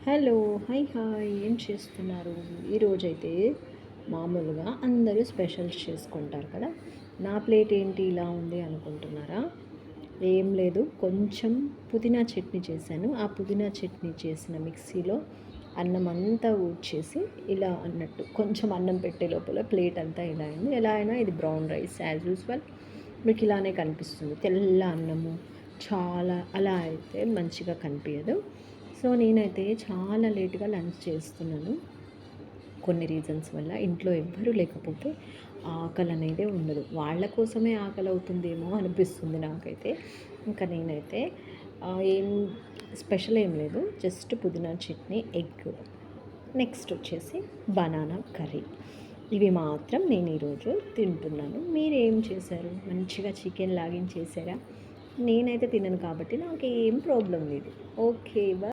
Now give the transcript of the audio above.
Hello. Hi ఏం చేస్తున్నారు? ఈరోజైతే మామూలుగా అందరూ స్పెషల్స్ చేసుకుంటారు కదా. నా ప్లేట్ ఏంటి ఇలా ఉంది అనుకుంటున్నారా? ఏం లేదు, కొంచెం పుదీనా చట్నీ చేశాను. ఆ పుదీనా చట్నీ చేసిన మిక్సీలో అన్నం అంతా ఊడ్చేసి ఇలా అన్నట్టు కొంచెం అన్నం పెట్టే లోపల ప్లేట్ అంతా ఇలా అయింది. ఎలా అయినా ఇది బ్రౌన్ రైస్ యాజ్ యూజువల్ మీకు ఇలానే కనిపిస్తుంది. తెల్ల అన్నము చాలా అలా అయితే మంచిగా కనిపించదు. సో నేనైతే చాలా లేట్గా లంచ్ చేస్తున్నాను. కొన్ని రీజన్స్ వల్ల ఇంట్లో ఎవ్వరూ లేకపోతే ఆకలి అనేదే ఉండదు. వాళ్ళ కోసమే ఆకలి అవుతుందేమో అనిపిస్తుంది నాకైతే. ఇంకా నేనైతే ఏం స్పెషల్ ఏం లేదు, జస్ట్ పుదీనా చట్నీ, ఎగ్, నెక్స్ట్ వచ్చేసి బనానా కర్రీ. ఇవి మాత్రం నేను ఈరోజు తింటున్నాను. మీరు ఏం చేశారు? మంచిగా చికెన్ లాగిన్ చేశారా? నేనైతే తినను కాబట్టి నాకేం ప్రాబ్లం లేదు. ఓకే.